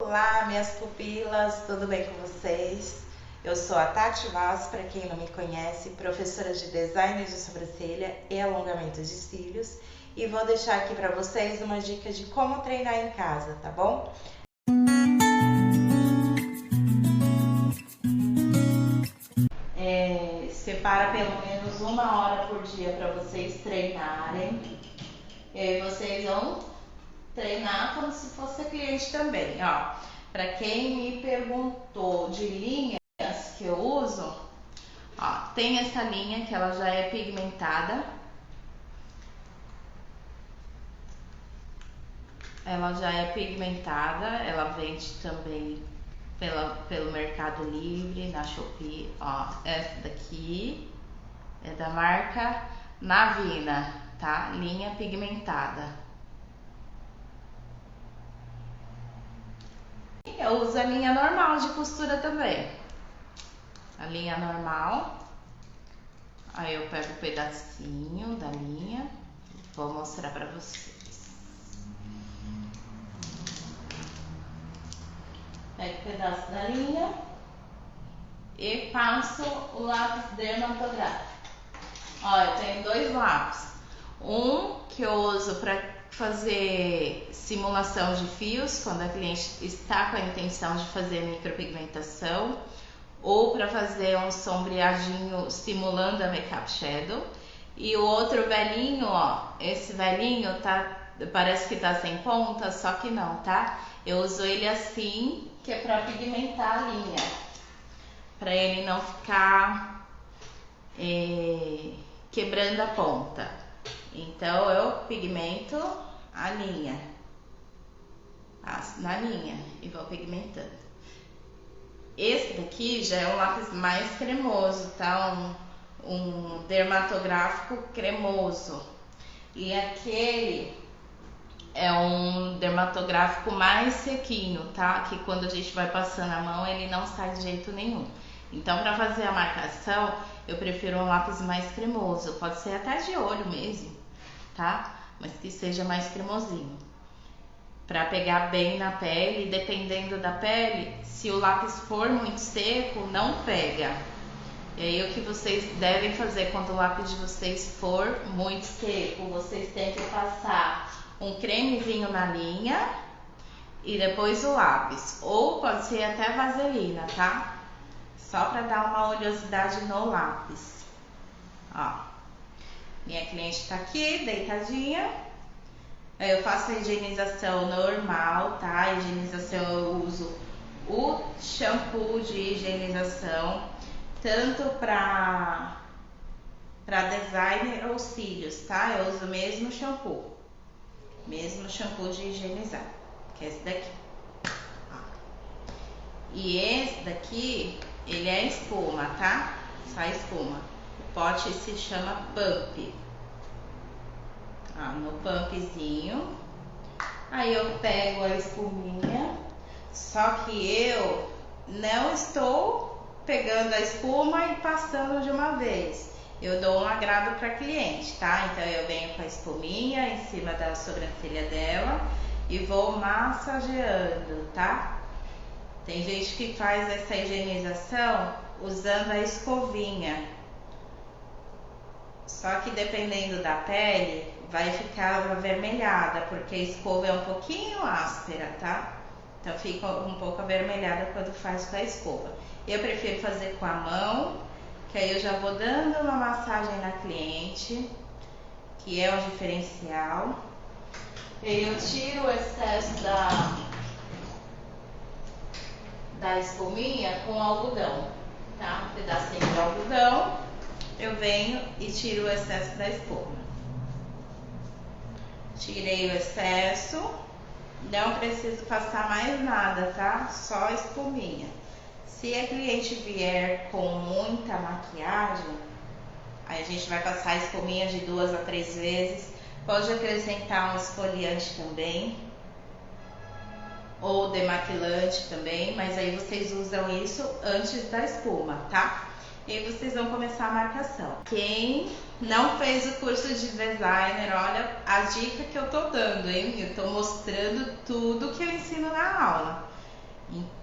Olá, minhas pupilas, tudo bem com vocês? Eu sou a Tati Vaz, para quem não me conhece, professora de design de sobrancelha e alongamento de cílios, e vou deixar aqui para vocês uma dica de como treinar em casa, tá bom? Separa pelo menos 1 hora por dia para vocês treinarem. E aí vocês vão treinar como se fosse cliente também, ó. Para quem me perguntou de linhas que eu uso, ó, tem essa linha que ela já é pigmentada. Ela já é pigmentada, ela vende também pelo Mercado Livre, na Shopee, ó. Essa daqui é da marca Navina, tá? Linha pigmentada. Eu uso a linha normal de costura também. A linha normal. Aí eu pego um pedacinho da linha, vou mostrar pra vocês. Pego um pedaço da linha e passo o lápis dermatográfico. Ó, eu tenho 2 lápis. Um que eu uso para fazer simulação de fios, quando a cliente está com a intenção de fazer micropigmentação, ou para fazer um sombreadinho simulando a Makeup Shadow. E o outro velhinho, ó, esse velhinho parece que tá sem ponta, só que não, tá? Eu uso ele assim, que é para pigmentar a linha, para ele não ficar quebrando a ponta. Então eu pigmento a linha, passo na linha e vou pigmentando. Esse daqui já é um lápis mais cremoso, tá? Um dermatográfico cremoso. E aquele é um dermatográfico mais sequinho, tá? Que quando a gente vai passando a mão, ele não sai de jeito nenhum. Então, para fazer a marcação, eu prefiro um lápis mais cremoso. Pode ser até de olho mesmo, tá? Mas que seja mais cremosinho. Para pegar bem na pele, dependendo da pele, se o lápis for muito seco, não pega. E aí o que vocês devem fazer quando o lápis de vocês for muito seco, vocês têm que passar um cremezinho na linha e depois o lápis. Ou pode ser até vaselina, tá? Só para dar uma oleosidade no lápis. Ó, minha cliente tá aqui, deitadinha. Eu faço a higienização normal, tá? A higienização eu uso o shampoo de higienização, tanto para designer ou cílios, tá? Eu uso o mesmo shampoo de higienizar, que é esse daqui. E esse daqui, ele é espuma, tá? Só espuma. O pote se chama Pump. No pumpzinho, aí eu pego a espuminha, só que eu não estou pegando a espuma e passando de uma vez. Eu dou um agrado para cliente, tá? Então eu venho com a espuminha em cima da sobrancelha dela e vou massageando, tá? Tem gente que faz essa higienização usando a escovinha. Só que dependendo da pele, vai ficar avermelhada, porque a escova é um pouquinho áspera, tá? Então fica um pouco avermelhada quando faz com a escova. Eu prefiro fazer com a mão, que aí eu já vou dando uma massagem na cliente, que é um diferencial. E aí eu tiro o excesso da espuminha com algodão, tá? Um pedacinho de algodão. Eu venho e tiro o excesso da espuma. Tirei o excesso, não preciso passar mais nada, tá? Só espuminha. Se a cliente vier com muita maquiagem, aí a gente vai passar a espuminha de 2 a 3 vezes. Pode acrescentar um esfoliante também, ou demaquilante também, mas aí vocês usam isso antes da espuma, tá? E aí vocês vão começar a marcação. Quem não fez o curso de designer, olha a dica que eu tô dando, hein? Eu tô mostrando tudo que eu ensino na aula.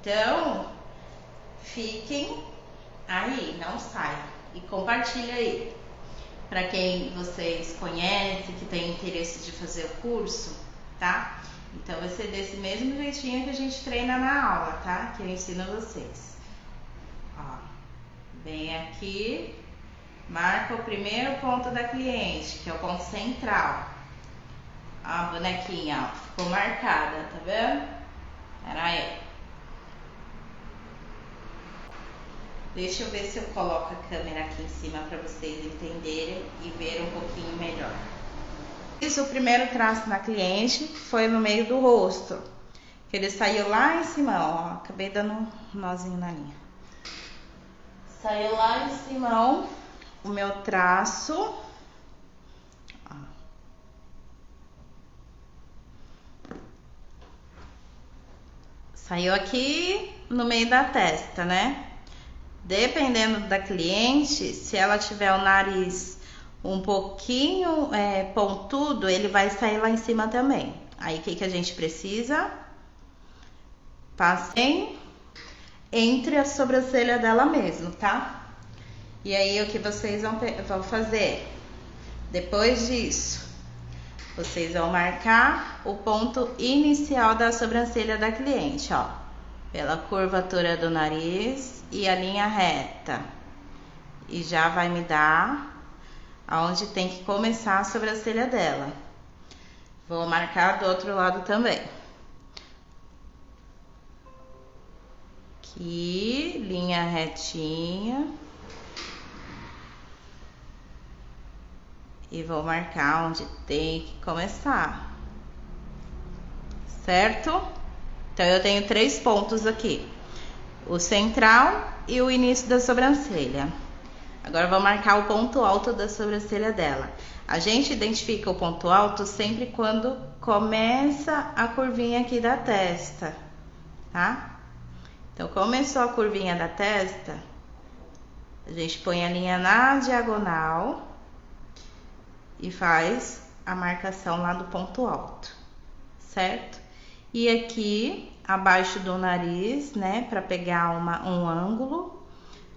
Então, fiquem aí, não saiam. E compartilha aí. Para quem vocês conhecem, que tem interesse de fazer o curso, tá? Então vai ser desse mesmo jeitinho que a gente treina na aula, tá? Que eu ensino vocês. Ó, vem aqui, marca o primeiro ponto da cliente, que é o ponto central. A bonequinha, ó, ficou marcada, tá vendo? Pera aí. Deixa eu ver se eu coloco a câmera aqui em cima para vocês entenderem e verem um pouquinho melhor. Isso, o primeiro traço na cliente foi no meio do rosto, que ele saiu lá em cima, ó, acabei dando um nozinho na linha. Saiu lá em cima o meu traço. Ó. Saiu aqui no meio da testa, né? Dependendo da cliente, se ela tiver o nariz um pouquinho pontudo, ele vai sair lá em cima também. Aí o que a gente precisa? Passem entre a sobrancelha dela mesmo, tá? E aí o que vocês vão fazer? Depois disso, vocês vão marcar o ponto inicial da sobrancelha da cliente, ó. Pela curvatura do nariz e a linha reta. E já vai me dar aonde tem que começar a sobrancelha dela. Vou marcar do outro lado também. Aqui, linha retinha. E vou marcar onde tem que começar. Certo? Então, eu tenho 3 pontos aqui. O central e o início da sobrancelha. Agora, eu vou marcar o ponto alto da sobrancelha dela. A gente identifica o ponto alto sempre quando começa a curvinha aqui da testa, tá? Então, começou a curvinha da testa, a gente põe a linha na diagonal e faz a marcação lá do ponto alto, certo? E aqui, abaixo do nariz, né, para pegar um ângulo,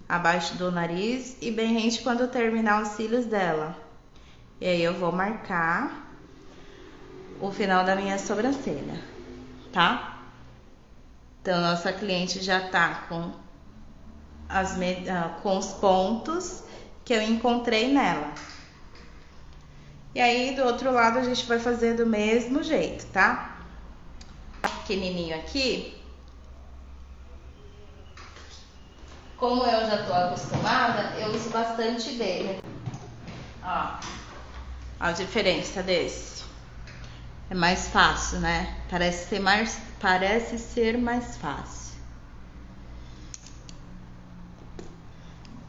abaixo do nariz e bem rente quando eu terminar os cílios dela. E aí eu vou marcar o final da minha sobrancelha, tá? Então, nossa cliente já tá com os pontos que eu encontrei nela. E aí, do outro lado, a gente vai fazer do mesmo jeito, tá? Pequenininho aqui. Como eu já tô acostumada, eu uso bastante dele. Ó, a diferença desse. É mais fácil, né? Parece ser mais fácil.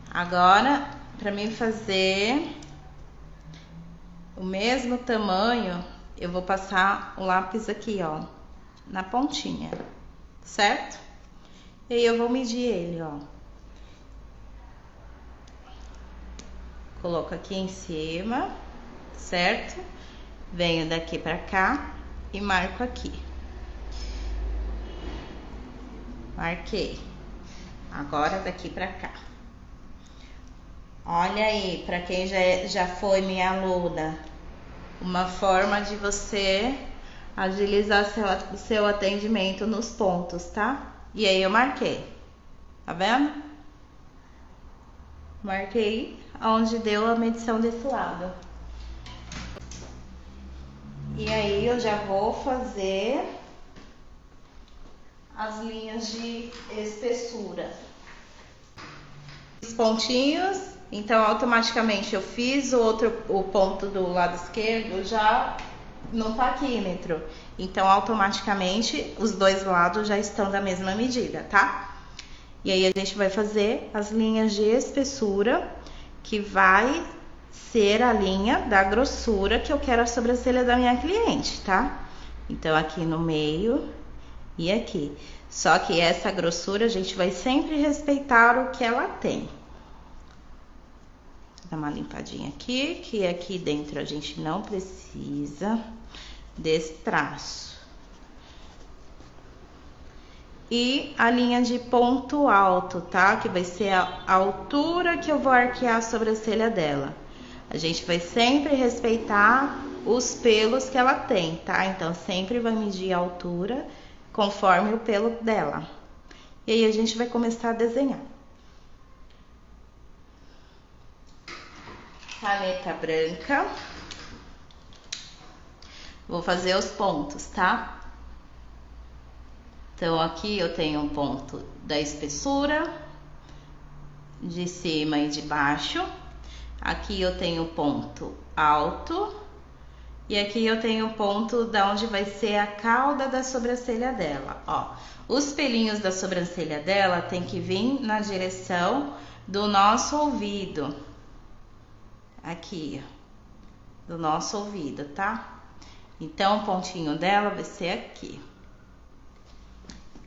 Agora, para mim fazer o mesmo tamanho, eu vou passar o lápis aqui, ó, na pontinha, certo? E aí eu vou medir ele, ó. Coloco aqui em cima, certo? Venho daqui pra cá e marco aqui. Marquei. Agora daqui pra cá. Olha aí, pra quem já foi minha aluna, uma forma de você agilizar seu atendimento nos pontos, tá? E aí eu marquei. Tá vendo? Marquei onde deu a medição desse lado. E aí eu já vou fazer as linhas de espessura. Os pontinhos, então automaticamente eu fiz o ponto do lado esquerdo já no paquímetro. Então automaticamente os dois lados já estão da mesma medida, tá? E aí a gente vai fazer as linhas de espessura, que vai ser a linha da grossura que eu quero a sobrancelha da minha cliente, tá? Então aqui no meio e aqui. Só que essa grossura a gente vai sempre respeitar o que ela tem. Dá uma limpadinha aqui, que aqui dentro a gente não precisa desse traço. e a linha de ponto alto, tá? Que vai ser a altura que eu vou arquear a sobrancelha dela. A gente vai sempre respeitar os pelos que ela tem, tá? Então, sempre vai medir a altura conforme o pelo dela. E aí, a gente vai começar a desenhar. Caneta branca. Vou fazer os pontos, tá? Então, aqui eu tenho um ponto da espessura, de cima e de baixo. Aqui eu tenho ponto alto. E aqui eu tenho o ponto da onde vai ser a cauda da sobrancelha dela, ó. Os pelinhos da sobrancelha dela tem que vir na direção do nosso ouvido. Aqui, ó, do nosso ouvido, tá? Então, o pontinho dela vai ser aqui.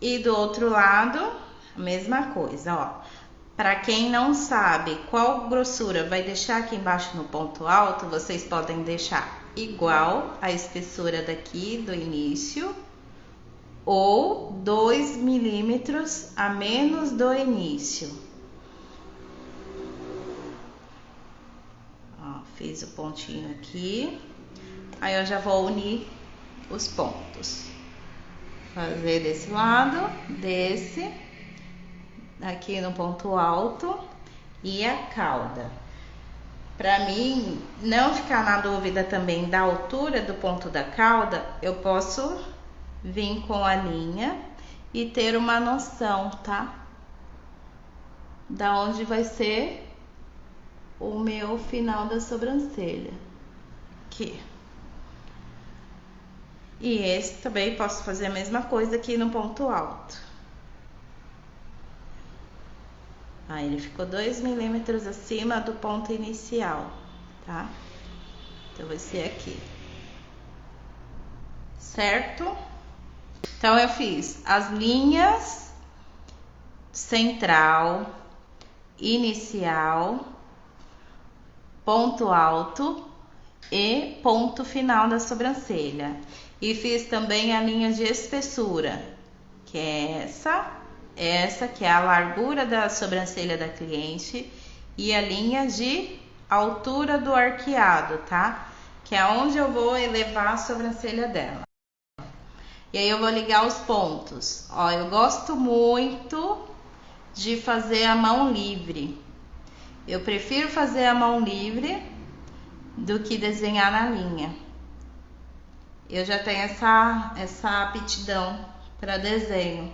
E do outro lado, a mesma coisa, ó. Para quem não sabe qual grossura vai deixar aqui embaixo no ponto alto, vocês podem deixar igual a espessura daqui do início ou 2 milímetros a menos do início. Ó, fiz o pontinho aqui. Aí eu já vou unir os pontos. Fazer desse lado, desse, aqui no ponto alto e a cauda. Para mim não ficar na dúvida também da altura do ponto da cauda, eu posso vir com a linha e ter uma noção, tá? Da onde vai ser o meu final da sobrancelha. Aqui. E esse também posso fazer a mesma coisa aqui no ponto alto. Aí ele ficou 2 milímetros acima do ponto inicial, tá? Então vai ser aqui. Certo? Então eu fiz as linhas central, inicial, ponto alto e ponto final da sobrancelha. E fiz também a linha de espessura, que é essa que é a largura da sobrancelha da cliente, e a linha de altura do arqueado, tá? Que é onde eu vou elevar a sobrancelha dela. E aí eu vou ligar os pontos. Ó, eu gosto muito de fazer a mão livre. Eu prefiro fazer a mão livre do que desenhar na linha. Eu já tenho essa aptidão para desenho,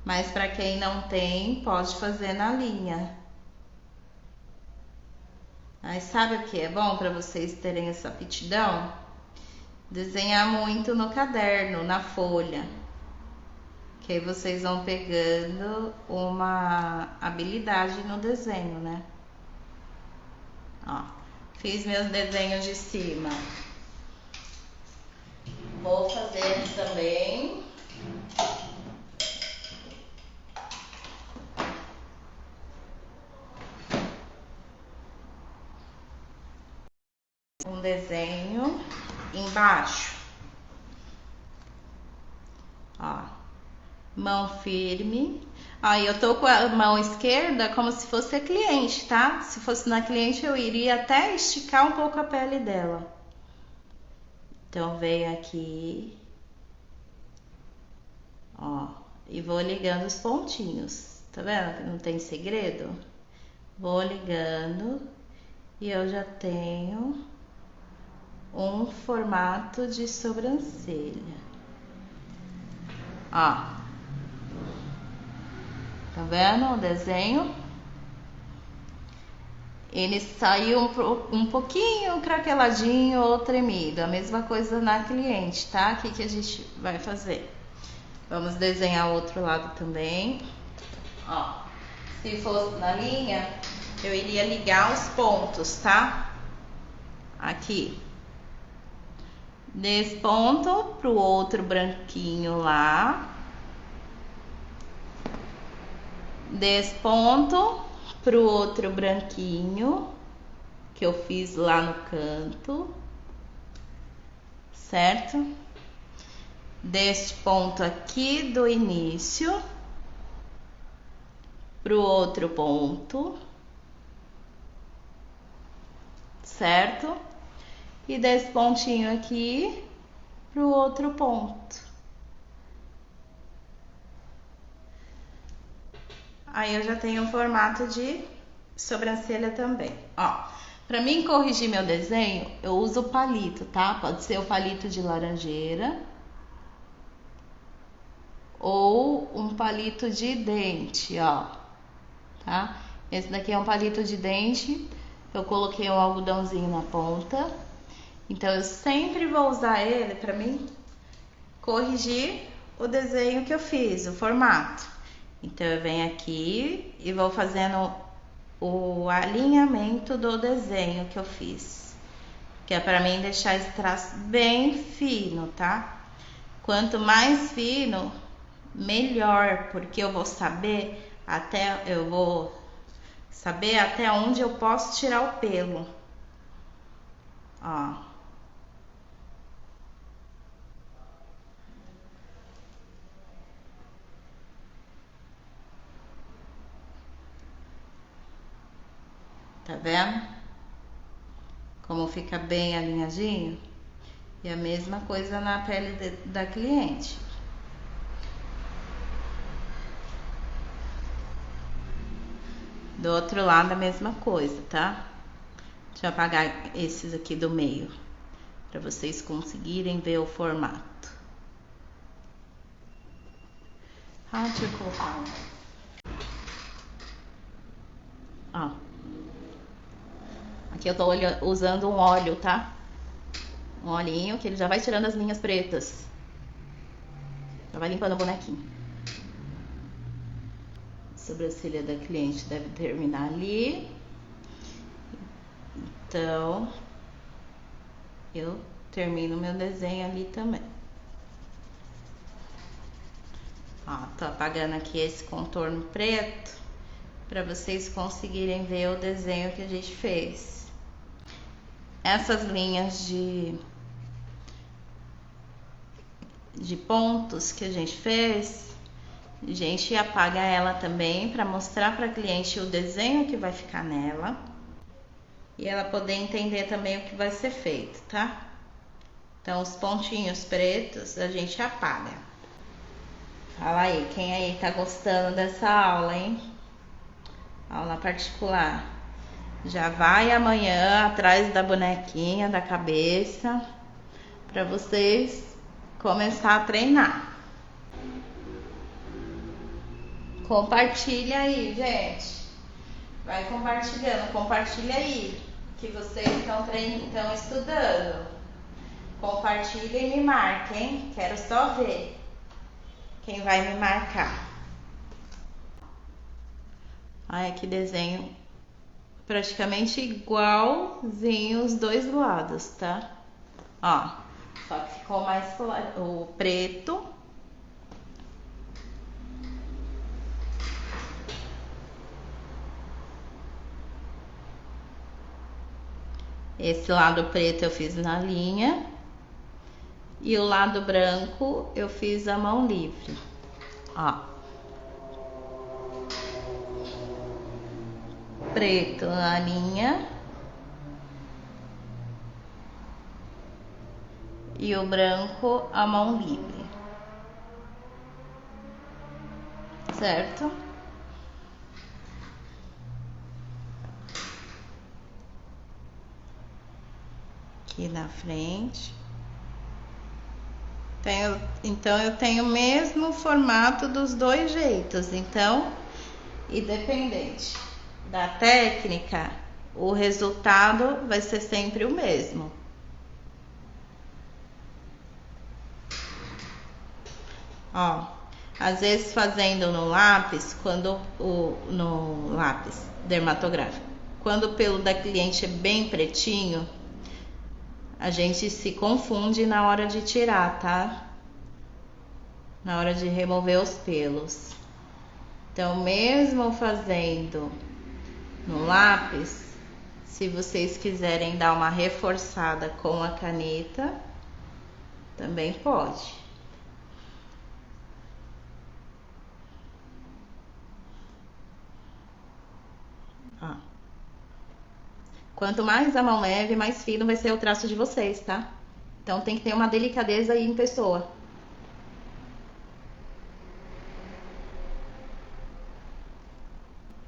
mas para quem não tem, pode fazer na linha. Aí sabe o que é bom para vocês terem essa aptidão? Desenhar muito no caderno, na folha, que aí vocês vão pegando uma habilidade no desenho, né? Ó, fiz meus desenhos de cima. Vou fazer também um desenho embaixo. Ó, mão firme. Aí eu tô com a mão esquerda como se fosse a cliente, tá? Se fosse na cliente eu iria até esticar um pouco a pele dela. Então venho aqui, ó, e vou ligando os pontinhos. Tá vendo que não tem segredo? Vou ligando e eu já tenho um formato de sobrancelha. Ó, tá vendo o desenho? Ele saiu um pouquinho craqueladinho ou tremido. A mesma coisa na cliente, tá? O que a gente vai fazer? Vamos desenhar o outro lado também. Ó, se fosse na linha, eu iria ligar os pontos, tá? Aqui. Desse ponto pro outro branquinho lá. Desse ponto pro outro branquinho que eu fiz lá no canto, certo? deste ponto aqui do início pro outro ponto, certo? E desse pontinho aqui pro outro ponto. Aí eu já tenho um formato de sobrancelha também. Ó, pra mim corrigir meu desenho, eu uso o palito, tá? Pode ser o palito de laranjeira ou um palito de dente, ó, tá? Esse daqui é um palito de dente, eu coloquei um algodãozinho na ponta, então eu sempre vou usar ele pra mim corrigir o desenho que eu fiz, o formato. Então eu venho aqui e vou fazendo o alinhamento do desenho que eu fiz, que é para mim deixar esse traço bem fino, tá? Quanto mais fino, melhor, porque eu vou saber até onde eu posso tirar o pelo. Ó. Tá vendo? Como fica bem alinhadinho? E a mesma coisa na pele da cliente. Do outro lado a mesma coisa, tá? Deixa eu apagar esses aqui do meio, para vocês conseguirem ver o formato. Ah, deixa eu colocar um. Ó. Aqui eu tô usando um óleo, tá? Um olhinho que ele já vai tirando as linhas pretas. Já vai limpando o bonequinho. A sobrancelha da cliente deve terminar ali. Então, eu termino meu desenho ali também. Ó, tô apagando aqui esse contorno preto para vocês conseguirem ver o desenho que a gente fez. Essas linhas de pontos que a gente fez, a gente apaga ela também para mostrar para a cliente o desenho que vai ficar nela e ela poder entender também o que vai ser feito, tá? Então os pontinhos pretos a gente apaga. Fala aí, quem aí tá gostando dessa aula, hein? Aula particular. Já vai amanhã atrás da bonequinha, da cabeça, para vocês começar a treinar. Compartilha aí, gente. Vai compartilhando, compartilha aí que vocês estão estudando. Compartilha e me marca, hein? Quero só ver quem vai me marcar. Olha que desenho praticamente igualzinho os dois lados, tá? Ó, só que ficou mais claro o preto. Esse lado preto eu fiz na linha e o lado branco eu fiz a mão livre. Ó. Preto na linha e o branco a mão livre, certo? Aqui na frente. Então eu tenho o mesmo formato dos dois jeitos, então, independente da técnica, o resultado vai ser sempre o mesmo. Ó, às vezes fazendo no lápis, no lápis dermatográfico, quando o pelo da cliente é bem pretinho, a gente se confunde na hora de tirar, tá? Na hora de remover os pelos. Então, mesmo fazendo no lápis, se vocês quiserem dar uma reforçada com a caneta, também pode. Ó. Quanto mais a mão leve, mais fino vai ser o traço de vocês, tá? Então tem que ter uma delicadeza aí em pessoa.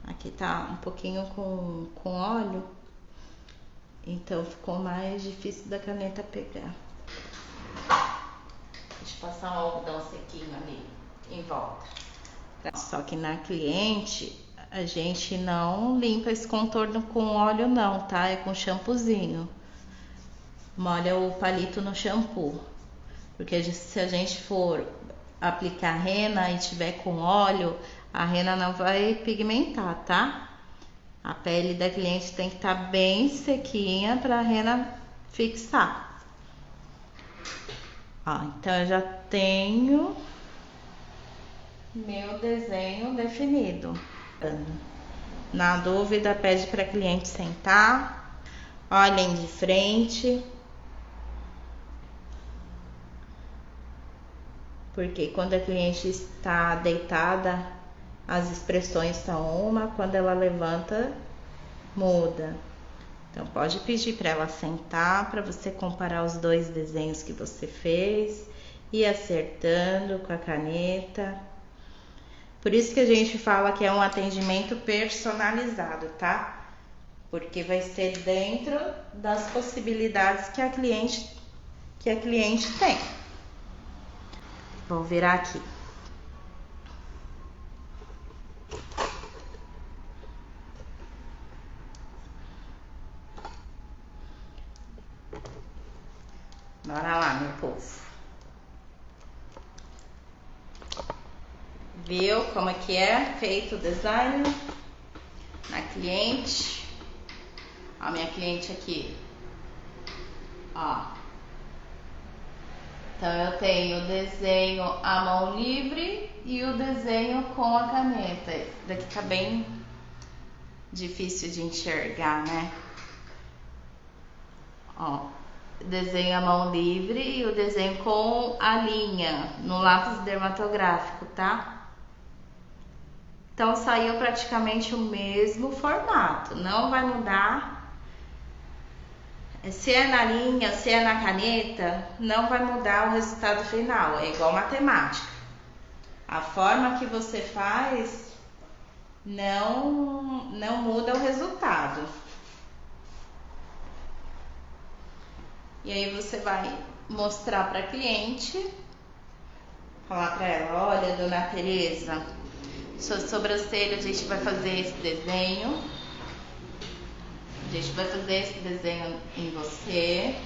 Aqui tá um pouquinho com óleo, então ficou mais difícil da caneta pegar. Deixa eu passar um algodão sequinho ali em volta. Só que na cliente, a gente não limpa esse contorno com óleo não, tá? É com shampoozinho. Molha o palito no shampoo. Porque se a gente for aplicar rena e tiver com óleo, a rena não vai pigmentar, tá? A pele da cliente tem que estar bem sequinha para a rena fixar. Ó, então eu já tenho meu desenho definido. Na dúvida, pede para cliente sentar, olhem de frente, porque quando a cliente está deitada, as expressões são uma, quando ela levanta, muda. Então pode pedir para ela sentar para você comparar os dois desenhos que você fez e acertando com a caneta. Por isso que a gente fala que é um atendimento personalizado, tá? Porque vai ser dentro das possibilidades que a cliente tem. Vou virar aqui. Bora lá, meu povo. Viu como é que é feito o design na cliente? A minha cliente aqui, ó. Então eu tenho o desenho à mão livre e o desenho com a caneta. Esse daqui tá bem difícil de enxergar, né? Ó, desenho à mão livre e o desenho com a linha no lápis dermatográfico, tá? Então saiu praticamente o mesmo formato, não vai mudar. Se é na linha, se é na caneta, não vai mudar o resultado final, é igual matemática. A forma que você faz não muda o resultado. E aí você vai mostrar para a cliente, falar para ela, olha, dona Tereza, sua sobrancelha, a gente vai fazer esse desenho. A gente vai fazer esse desenho em você.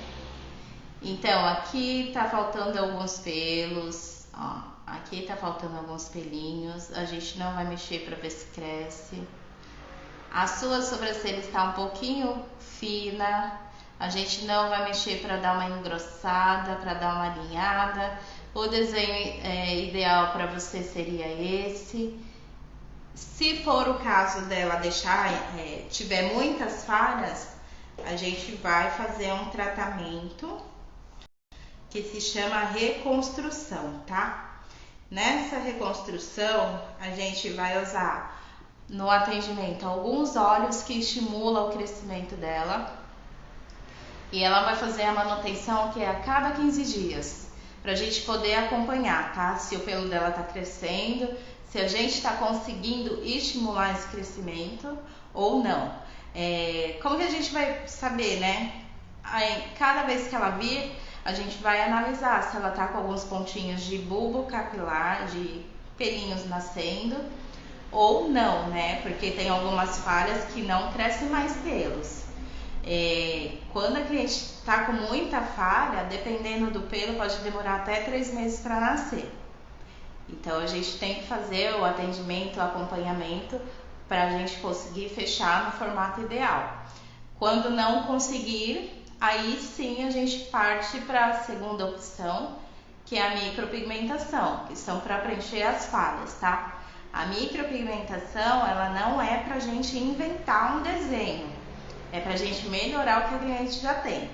Então, aqui tá faltando alguns pelos, ó. Aqui tá faltando alguns pelinhos. A gente não vai mexer para ver se cresce. A sua sobrancelha está um pouquinho fina. A gente não vai mexer para dar uma engrossada, para dar uma alinhada. O desenho ideal para você seria esse. Se for o caso dela deixar, tiver muitas falhas, a gente vai fazer um tratamento que se chama reconstrução, tá? Nessa reconstrução, a gente vai usar no atendimento alguns óleos que estimulam o crescimento dela. E ela vai fazer a manutenção que é a cada 15 dias, pra gente poder acompanhar, tá? Se o pelo dela tá crescendo, se a gente está conseguindo estimular esse crescimento ou não. Como que a gente vai saber, né? Aí, cada vez que ela vir, a gente vai analisar se ela tá com alguns pontinhos de bulbo capilar, de pelinhos nascendo ou não, né? Porque tem algumas falhas que não crescem mais pelos. Quando a cliente está com muita falha, dependendo do pelo, pode demorar até 3 meses para nascer. Então a gente tem que fazer o atendimento, o acompanhamento para a gente conseguir fechar no formato ideal. Quando não conseguir, aí sim a gente parte para a segunda opção, que é a micropigmentação, que são para preencher as falhas, tá? A micropigmentação, ela não é para a gente inventar um desenho, é para a gente melhorar o que a cliente já tem.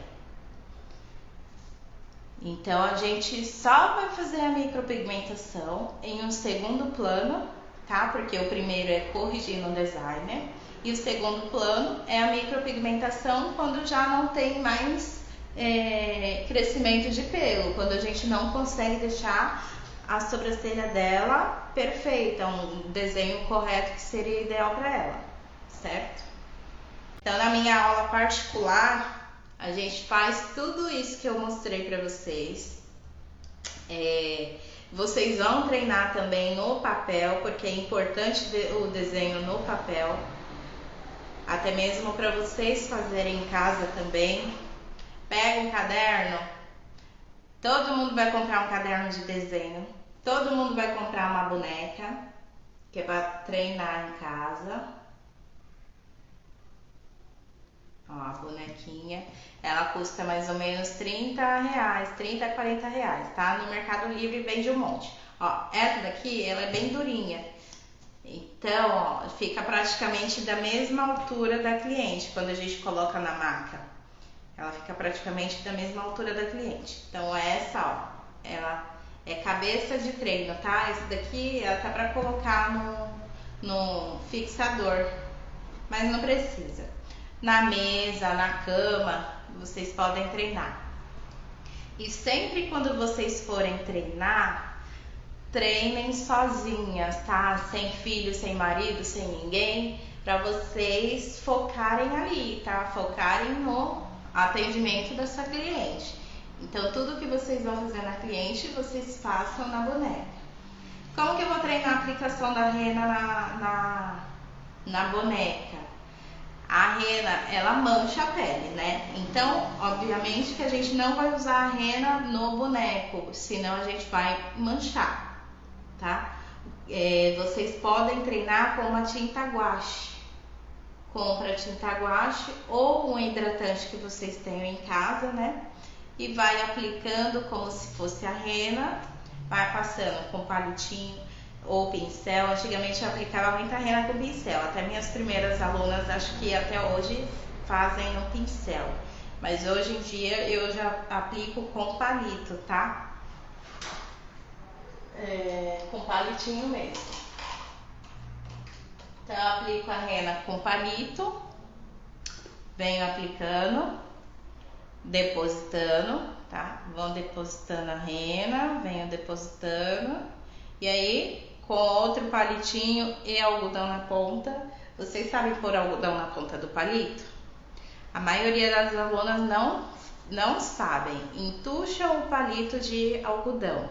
Então a gente só vai fazer a micropigmentação em um segundo plano tá? Porque o primeiro é corrigir no designer e o segundo plano é a micropigmentação quando já não tem mais crescimento de pelo, quando a gente não consegue deixar a sobrancelha dela perfeita, um desenho correto que seria ideal para ela, certo? Então, na minha aula particular, a gente faz tudo isso que eu mostrei para vocês. Vocês vão treinar também no papel, porque é importante o desenho no papel, até mesmo para vocês fazerem em casa também. Pega um caderno, todo mundo vai comprar um caderno de desenho, todo mundo vai comprar uma boneca, que é para treinar em casa. Ó, a bonequinha, ela custa mais ou menos 30 reais, 30 a 40 reais, tá? No Mercado Livre vende um monte. Ó, essa daqui, ela é bem durinha. Então, ó, fica praticamente da mesma altura da cliente quando a gente coloca na maca. Ela fica praticamente da mesma altura da cliente. Então, essa, ó, ela é cabeça de treino, tá? Essa daqui, ela tá pra colocar no fixador, mas não precisa. Na mesa, na cama, vocês podem treinar. E sempre quando vocês forem treinar, treinem sozinhas, tá? Sem filho, sem marido, sem ninguém, para vocês focarem ali, tá? Focarem no atendimento da sua cliente. Então, tudo que vocês vão fazer na cliente, vocês façam na boneca. Como que eu vou treinar a aplicação da rena na boneca? A rena, ela mancha a pele, né? Então, obviamente que a gente não vai usar a rena no boneco, senão a gente vai manchar, tá? Vocês podem treinar com uma tinta guache. Compra tinta guache ou um hidratante que vocês tenham em casa, né? E vai aplicando como se fosse a rena, vai passando com palitinho ou pincel. Antigamente eu aplicava muita rena com pincel, até minhas primeiras alunas acho que até hoje fazem no pincel, mas hoje em dia eu já aplico com palito, tá? Com palitinho mesmo. Então eu aplico a rena com palito, venho aplicando, depositando, tá? Vão depositando a rena, venho depositando, e aí com outro palitinho e algodão na ponta. Vocês sabem pôr algodão na ponta do palito? A maioria das alunas não sabem. Entucham o palito de algodão.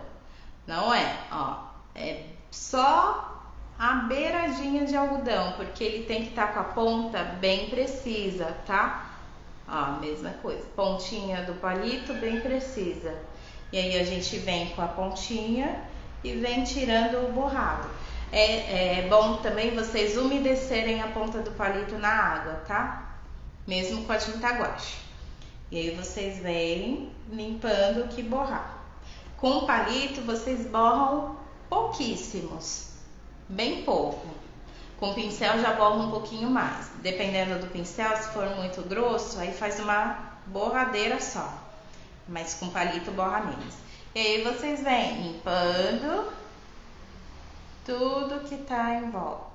Não é, ó. É só a beiradinha de algodão, porque ele tem que estar com a ponta bem precisa, tá? Ó, mesma coisa. Pontinha do palito bem precisa. E aí a gente vem com a pontinha e vem tirando o borrado. É bom também vocês umedecerem a ponta do palito na água, tá? Mesmo com a tinta guache. E aí vocês vêm limpando o que borrar. Com o palito vocês borram pouquíssimos, bem pouco. Com o pincel já borra um pouquinho mais. Dependendo do pincel, se for muito grosso, aí faz uma borradeira só. Mas com palito borra menos. E aí vocês vêm limpando tudo que tá em volta.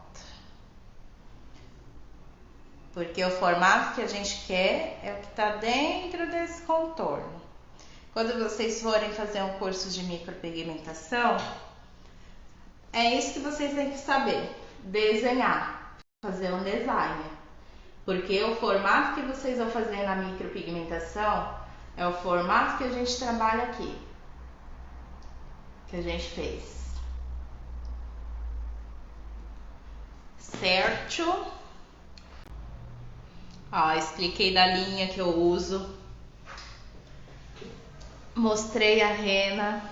Porque o formato que a gente quer é o que tá dentro desse contorno. Quando vocês forem fazer um curso de micropigmentação, é isso que vocês têm que saber. Desenhar, fazer um design. Porque o formato que vocês vão fazer na micropigmentação é o formato que a gente trabalha aqui. Que a gente fez. Certo? Ó, expliquei da linha que eu uso. Mostrei a rena.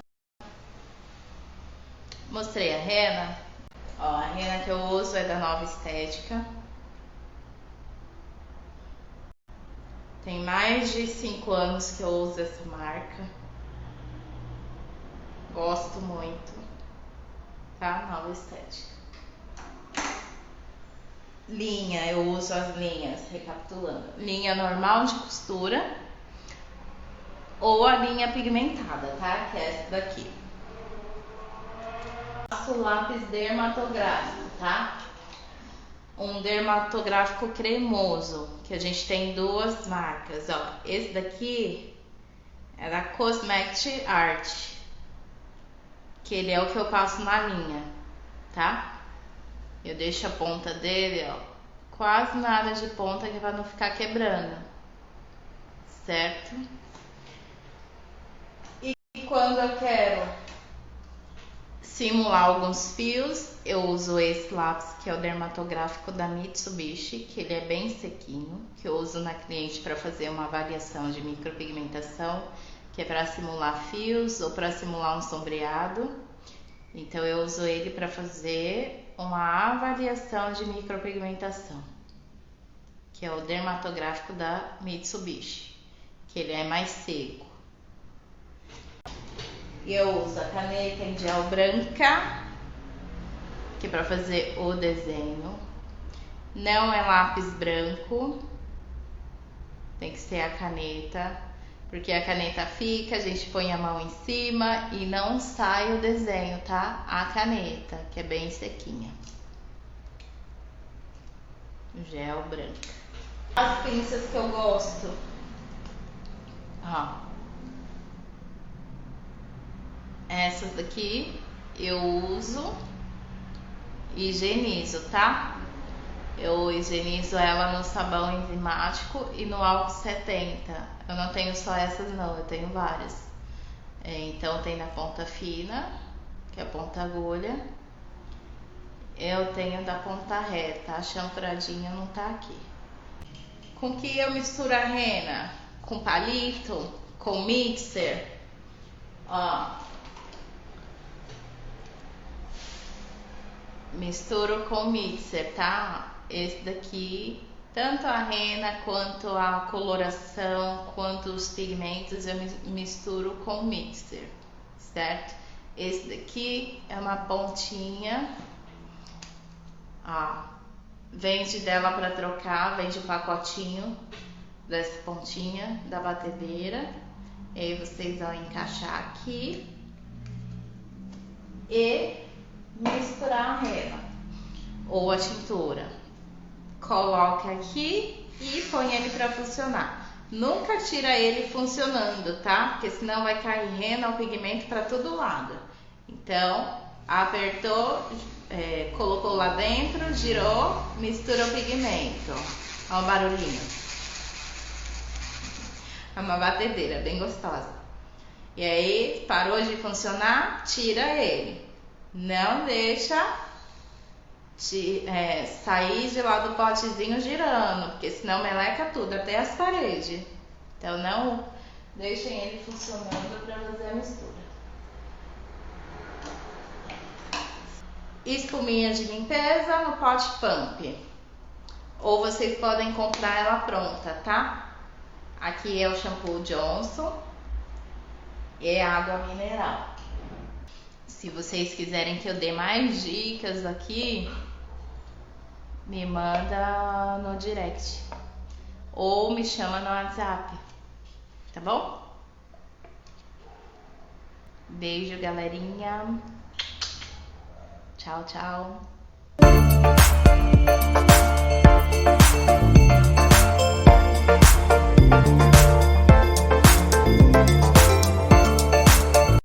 Ó, a rena que eu uso é da Nova Estética. Tem mais de 5 anos que eu uso essa marca. Gosto muito, tá? Nova Estética. Linha, eu uso as linhas, recapitulando. Linha normal de costura ou a linha pigmentada, tá? Que é essa daqui. passo lápis dermatográfico, tá? Um dermatográfico cremoso, que a gente tem duas marcas, ó. Esse daqui é da Cosmetic Art, que ele é o que eu passo na linha, tá? Eu deixo a ponta dele, ó, quase nada de ponta, que é pra não ficar quebrando, certo? E quando eu quero simular alguns fios, eu uso esse lápis, que é o dermatográfico da Mitsubishi, que ele é bem sequinho, que eu uso na cliente para fazer uma avaliação de micropigmentação, que é para simular fios ou para simular um sombreado. Então eu uso ele para fazer uma avaliação de micropigmentação, que é o dermatográfico da Mitsubishi, que ele é mais seco. E eu uso a caneta em gel branca, que é para fazer o desenho. Não é lápis branco, tem que ser a caneta, porque a caneta fica, a gente põe a mão em cima e não sai o desenho, tá? A caneta, que é bem sequinha. Gel branca. As pinças que eu gosto, ó. Essas daqui eu uso e higienizo, tá? Eu higienizo ela no sabão enzimático e no álcool 70. Eu não tenho só essas não, eu tenho várias. Então tem na ponta fina, que é a ponta agulha. Eu tenho da ponta reta, a chanfradinha não tá aqui. Com que eu misturo a rena? Com palito, com mixer, ó. Misturo com mixer, tá? Esse daqui, tanto a rena quanto a coloração, quanto os pigmentos, eu misturo com mixer, certo? Esse daqui é uma pontinha, ó, vende dela para trocar, vende o pacotinho dessa pontinha da batedeira. E aí vocês vão encaixar aqui e misturar a rena ou a tintura. Coloca aqui e põe ele para funcionar. Nunca tira ele funcionando, tá? Porque senão vai cair rena ou pigmento para todo lado. Então, apertou, colocou lá dentro, girou, mistura o pigmento. Olha o barulhinho. É uma batedeira bem gostosa. E aí, parou de funcionar, tira ele. Não deixa sair de lá do potezinho girando, porque senão meleca tudo, até as paredes. Então não deixem ele funcionando para fazer a mistura. Espuminha de limpeza no pote pump. Ou vocês podem comprar ela pronta, tá? Aqui é o shampoo Johnson e água mineral. Se vocês quiserem que eu dê mais dicas aqui, me manda no direct ou me chama no WhatsApp, tá bom? Beijo, galerinha. Tchau, tchau.